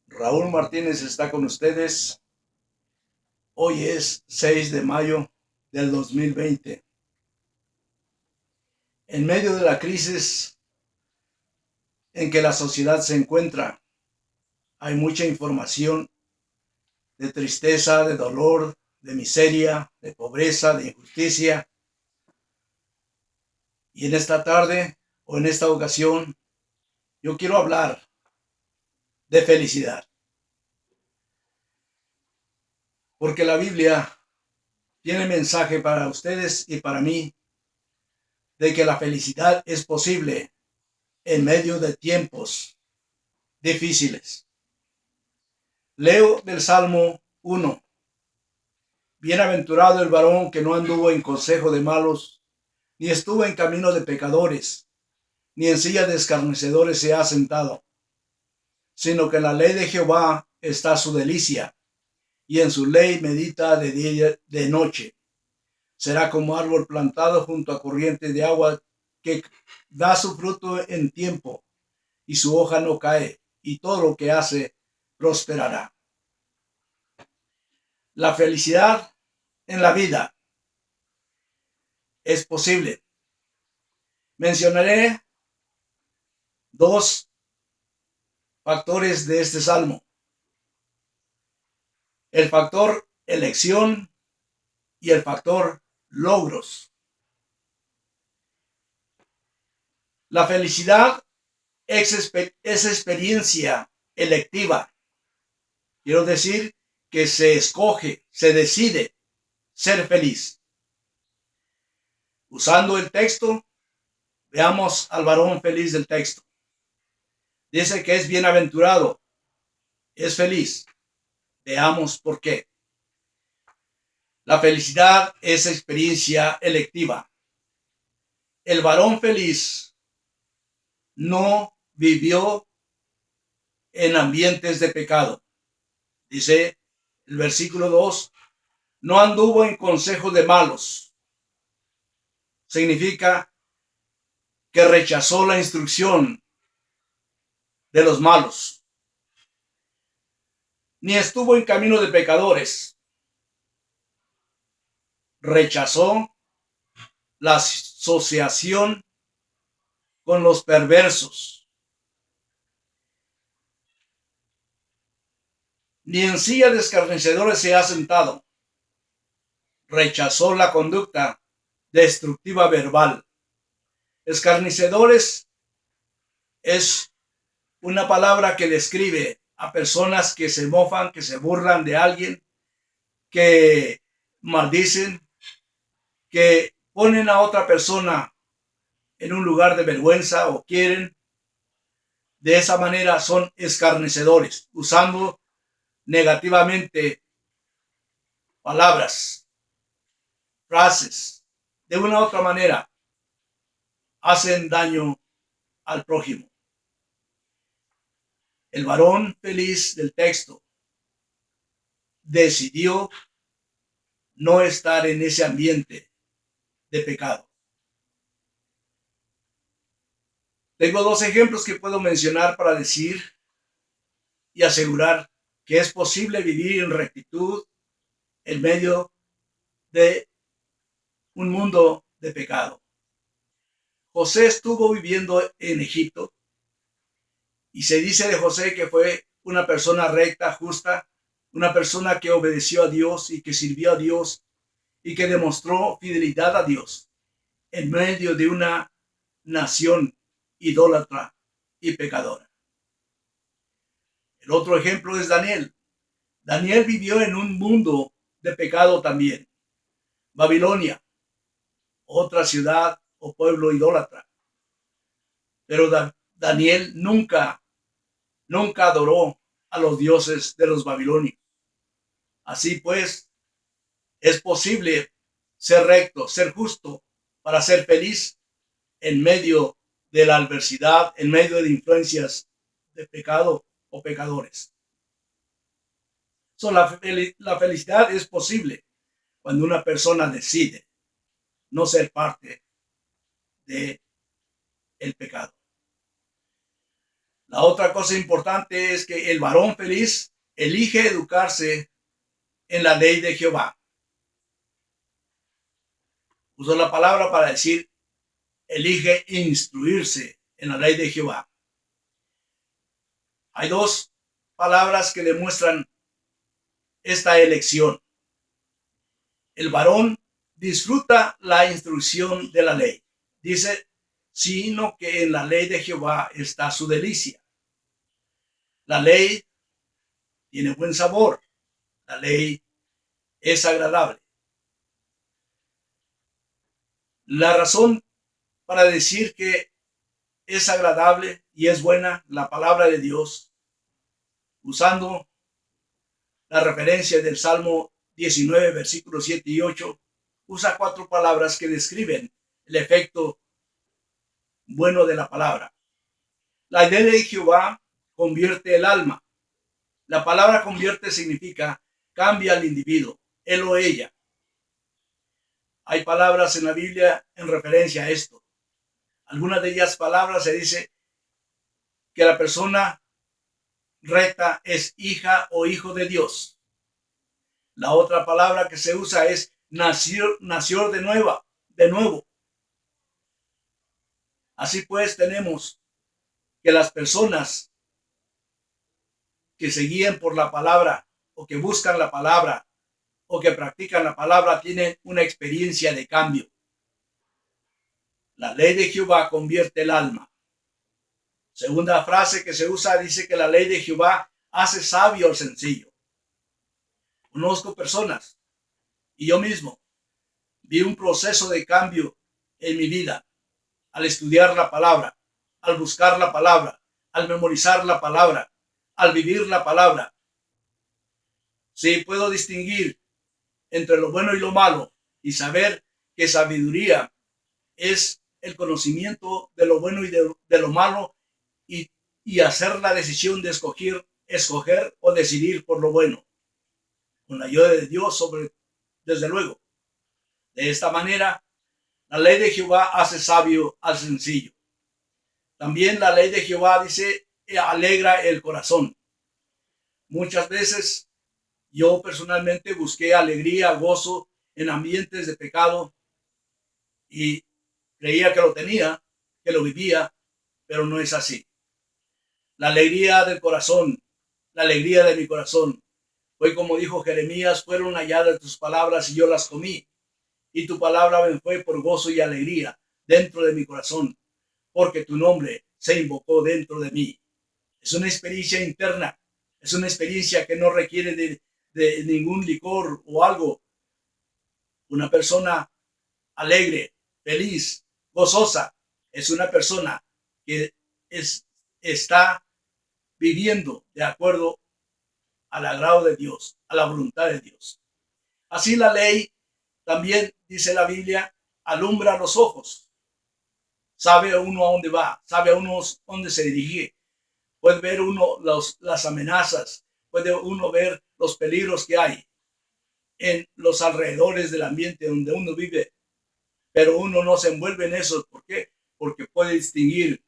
Raúl Martínez está con ustedes. Hoy es 6 de mayo del 2020. En medio de la crisis en que la sociedad se encuentra, hay mucha información de tristeza, de dolor, de miseria, de pobreza, de injusticia. Y en esta tarde o en esta ocasión, yo quiero hablar de felicidad. Porque la Biblia tiene mensaje para ustedes y para mí de que la felicidad es posible en medio de tiempos difíciles. Leo del Salmo 1. Bienaventurado el varón que no anduvo en consejo de malos, ni estuvo en camino de pecadores, ni en silla de escarnecedores se ha sentado, sino que en la ley de Jehová está su delicia, y en su ley medita de día y de noche. Será como árbol plantado junto a corriente de agua, que da su fruto en tiempo, y su hoja no cae, y todo lo que hace prosperará. La felicidad en la vida es posible. Mencionaré dos factores de este salmo: el factor elección y el factor logros. La felicidad es experiencia electiva. Quiero decir que se escoge, se decide ser feliz. Usando el texto, veamos al varón feliz del texto. Dice que es bienaventurado, es feliz. Veamos por qué. La felicidad es experiencia electiva. El varón feliz no vivió en ambientes de pecado. Dice el versículo 2, no anduvo en consejo de malos. Significa que rechazó la instrucción de los malos. Ni estuvo en camino de pecadores. Rechazó la asociación con los perversos. Ni en silla de escarnecedores se ha sentado. Rechazó la conducta destructiva verbal. Escarnecedores es una palabra que describe a personas que se mofan, que se burlan de alguien, que maldicen, que ponen a otra persona en un lugar de vergüenza o quieren. De esa manera son escarnecedores, usando negativamente palabras, frases. De una u otra manera hacen daño al prójimo. El varón feliz del texto decidió no estar en ese ambiente de pecado. Tengo dos ejemplos que puedo mencionar para decir y asegurar que es posible vivir en rectitud en medio de un mundo de pecado. José estuvo viviendo en Egipto y se dice de José que fue una persona recta, justa, una persona que obedeció a Dios y que sirvió a Dios y que demostró fidelidad a Dios en medio de una nación idólatra y pecadora. El otro ejemplo es Daniel. Daniel vivió en un mundo de pecado también. Babilonia, otra ciudad o pueblo idólatra. Pero Daniel nunca adoró a los dioses de los babilonios. Así pues, es posible ser recto, ser justo, para ser feliz en medio de la adversidad, en medio de influencias de pecado o pecadores. La felicidad es posible cuando una persona decide no ser parte del pecado. La otra cosa importante es que el varón feliz elige educarse en la ley de Jehová. Usó la palabra para decir, elige instruirse en la ley de Jehová. Hay dos palabras que demuestran esta elección. El varón disfruta la instrucción de la ley. Dice, sino que en la ley de Jehová está su delicia. La ley tiene buen sabor. La ley es agradable. La razón para decir que es agradable y es buena la palabra de Dios, usando la referencia del Salmo 19, versículos 7 y 8, usa cuatro palabras que describen el efecto bueno de la palabra. La idea de Jehová convierte el alma. La palabra convierte significa cambia al individuo, él o ella. Hay palabras en la Biblia en referencia a esto. Algunas de ellas palabras se dice que la persona recta es hija o hijo de Dios. La otra palabra que se usa es nació de nuevo. Así pues tenemos que las personas que se guían por la palabra o que buscan la palabra o que practican la palabra tienen una experiencia de cambio. La ley de Jehová convierte el alma. Segunda frase que se usa dice que la ley de Jehová hace sabio al sencillo. Conozco personas y yo mismo vi un proceso de cambio en mi vida al estudiar la palabra, al buscar la palabra, al memorizar la palabra, al vivir la palabra. Sí, puedo distinguir entre lo bueno y lo malo y saber que sabiduría es el conocimiento de lo bueno y de lo malo y hacer la decisión de escoger o decidir por lo bueno, con la ayuda de Dios desde luego. De esta manera, la ley de Jehová hace sabio al sencillo. También la ley de Jehová dice, alegra el corazón. Muchas veces yo personalmente busqué alegría, gozo en ambientes de pecado y creía que lo tenía, que lo vivía, pero no es así. La alegría del corazón, la alegría de mi corazón, fue como dijo Jeremías, fueron halladas tus palabras y yo las comí. Y tu palabra me fue por gozo y alegría dentro de mi corazón, porque tu nombre se invocó dentro de mí. Es una experiencia interna, es una experiencia que no requiere de ningún licor o algo. Una persona alegre, feliz, gozosa, es una persona que está viviendo de acuerdo al agrado de Dios, a la voluntad de Dios. Así la ley, también dice la Biblia, alumbra los ojos. Sabe uno a dónde va, sabe uno a dónde se dirige. Puede ver uno las amenazas, puede uno ver los peligros que hay en los alrededores del ambiente donde uno vive, pero uno no se envuelve en eso. ¿Por qué? Porque puede distinguir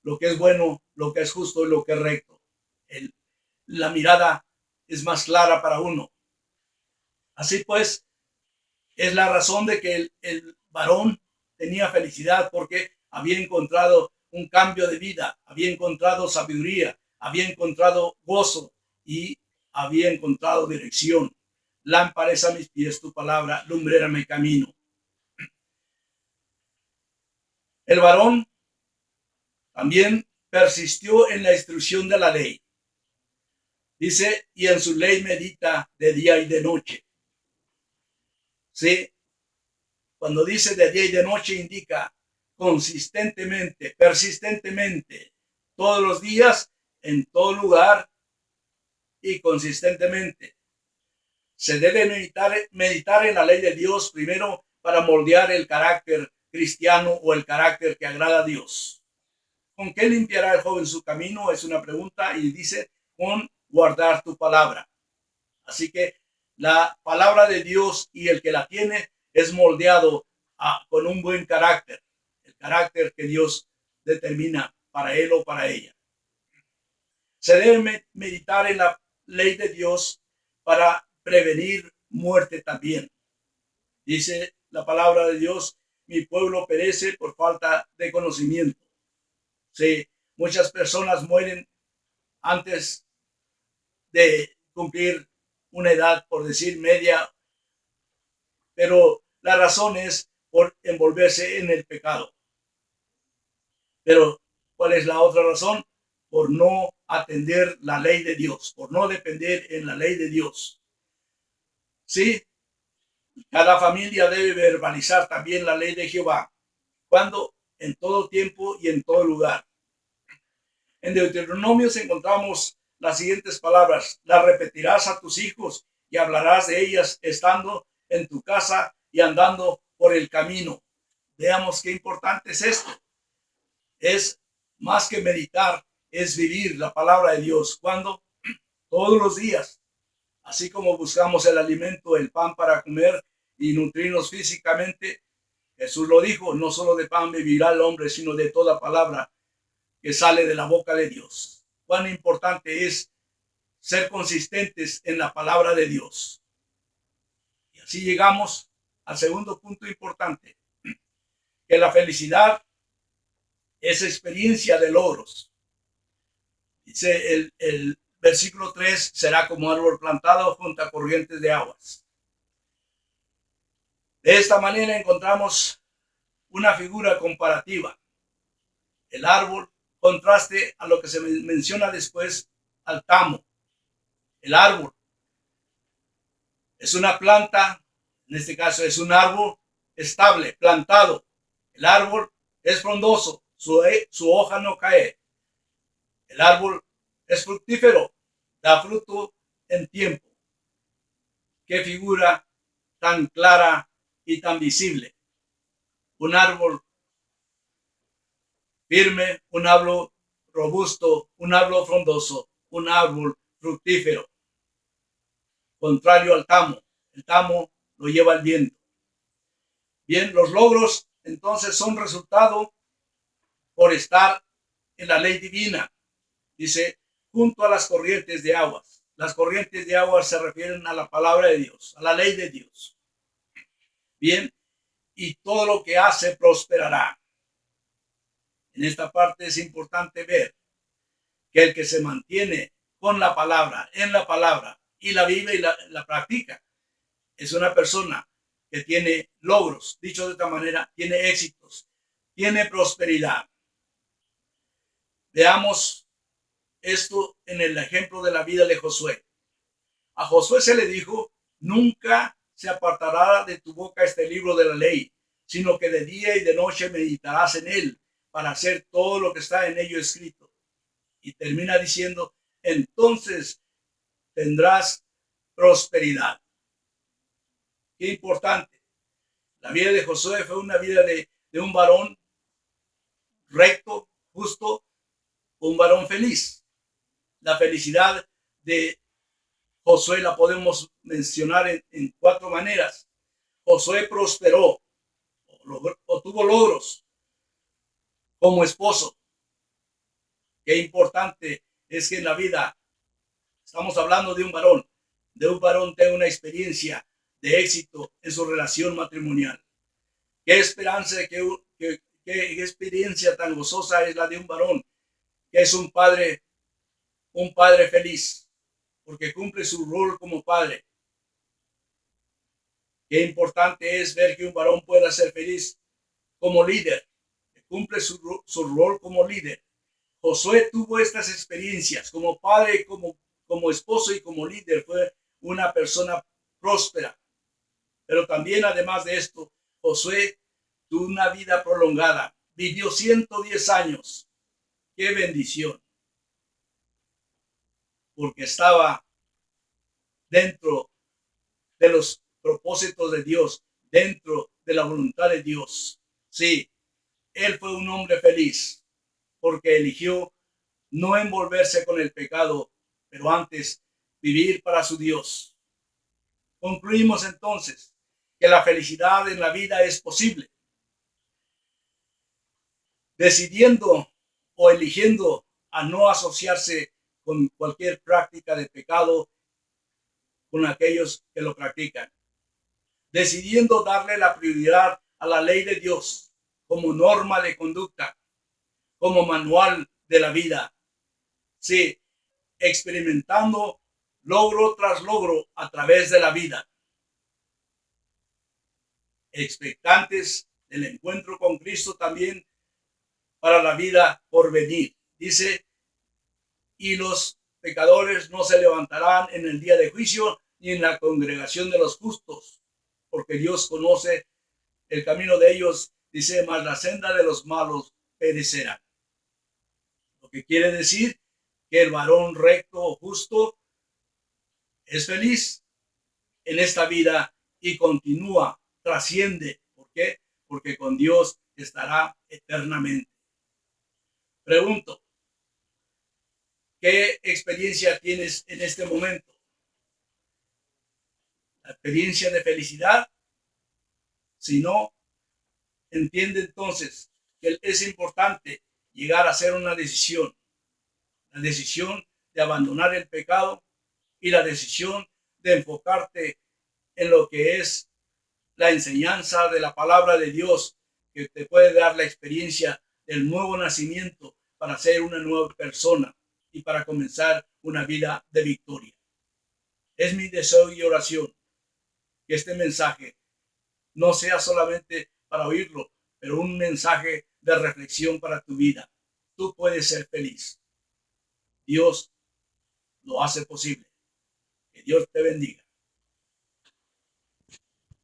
lo que es bueno, lo que es justo y lo que es recto. La mirada es más clara para uno. Así pues, es la razón de que el varón tenía felicidad porque había encontrado un cambio de vida, había encontrado sabiduría, había encontrado gozo y había encontrado dirección. Lámpara es a mis pies tu palabra, lumbrera mi camino. El varón también persistió en la instrucción de la ley. Dice, y en su ley medita de día y de noche. Sí, cuando dice de día y de noche indica consistentemente, persistentemente, todos los días, en todo lugar y consistentemente. Se debe meditar en la ley de Dios primero para moldear el carácter cristiano o el carácter que agrada a Dios. ¿Con qué limpiará el joven su camino? Es una pregunta y dice, con guardar tu palabra. Así que la palabra de Dios y el que la tiene es moldeado con un buen carácter, el carácter que Dios determina para él o para ella. Se debe meditar en la ley de Dios para prevenir muerte también. Dice la palabra de Dios, mi pueblo perece por falta de conocimiento. Sí, muchas personas mueren antes de cumplir una edad, por decir media, pero la razón es por envolverse en el pecado. Pero, ¿cuál es la otra razón? Por no atender la ley de Dios, por no depender en la ley de Dios. Sí, cada familia debe verbalizar también la ley de Jehová, cuando en todo tiempo y en todo lugar. En Deuteronomios encontramos las siguientes palabras: las repetirás a tus hijos y hablarás de ellas estando en tu casa y andando por el camino. Veamos qué importante es esto. Es más que meditar, es vivir la palabra de Dios. ¿Cuándo? Todos los días. Así como buscamos el alimento, el pan para comer y nutrirnos físicamente, Jesús lo dijo, no solo de pan vivirá el hombre, sino de toda palabra que sale de la boca de Dios. Cuán importante es ser consistentes en la palabra de Dios. Y así llegamos al segundo punto importante, que la felicidad es experiencia de logros. Dice el versículo 3, será como árbol plantado junto a corrientes de aguas. De esta manera encontramos una figura comparativa. El árbol, contraste a lo que se menciona después, al tamo. El árbol es una planta, en este caso es un árbol estable, plantado. El árbol es frondoso, su hoja no cae. El árbol es fructífero, da fruto en tiempo. Qué figura tan clara y tan visible. Un árbol firme, un árbol robusto, un árbol frondoso, un árbol fructífero. Contrario al tamo. El tamo lo lleva el viento. Bien, los logros entonces son resultado por estar en la ley divina. Dice, junto a las corrientes de aguas. Las corrientes de aguas se refieren a la palabra de Dios, a la ley de Dios. Bien, y todo lo que hace prosperará. En esta parte es importante ver que el que se mantiene con la palabra, en la palabra, y la vive y la practica, es una persona que tiene logros. Dicho de esta manera, tiene éxitos, tiene prosperidad. Veamos esto en el ejemplo de la vida de Josué. A Josué se le dijo, nunca se apartará de tu boca este libro de la ley, sino que de día y de noche meditarás en él para hacer todo lo que está en ello escrito. Y termina diciendo, entonces tendrás prosperidad. Qué importante. La vida de Josué fue una vida de un varón recto, justo, un varón feliz. La felicidad de Josué la podemos mencionar en cuatro maneras. Josué prosperó o tuvo logros como esposo. Qué importante es que en la vida, estamos hablando de un varón tenga una experiencia de éxito en su relación matrimonial. Qué esperanza, qué experiencia tan gozosa es la de un varón que es un padre feliz, porque cumple su rol como padre. Qué importante es ver que un varón pueda ser feliz como líder, que cumple su rol como líder. Josué tuvo estas experiencias como padre, como esposo y como líder. Fue una persona próspera. Pero también, además de esto, Josué tuvo una vida prolongada. Vivió 110 años. ¡Qué bendición! Porque estaba dentro de los propósitos de Dios, dentro de la voluntad de Dios. Sí, él fue un hombre feliz porque eligió no envolverse con el pecado, pero antes vivir para su Dios. Concluimos entonces que la felicidad en la vida es posible. Decidiendo o eligiendo a no asociarse con cualquier práctica de pecado con aquellos que lo practican, decidiendo darle la prioridad a la ley de Dios como norma de conducta, como manual de la vida. Sí, experimentando logro tras logro a través de la vida, expectantes del encuentro con Cristo también para la vida por venir. Dice, y los pecadores no se levantarán en el día de juicio ni en la congregación de los justos, porque Dios conoce el camino de ellos. Dice, mas la senda de los malos perecerá. Lo que quiere decir que el varón recto o justo es feliz en esta vida y continúa, trasciende. ¿Por qué? Porque con Dios estará eternamente. Pregunto, ¿qué experiencia tienes en este momento? ¿La experiencia de felicidad? Si no, entiende entonces que es importante llegar a hacer una decisión. La decisión de abandonar el pecado y la decisión de enfocarte en lo que es la enseñanza de la palabra de Dios, que te puede dar la experiencia del nuevo nacimiento para ser una nueva persona y para comenzar una vida de victoria. Es mi deseo y oración que este mensaje no sea solamente para oírlo, pero un mensaje de reflexión para tu vida. Tú puedes ser feliz. Dios lo hace posible. Que Dios te bendiga.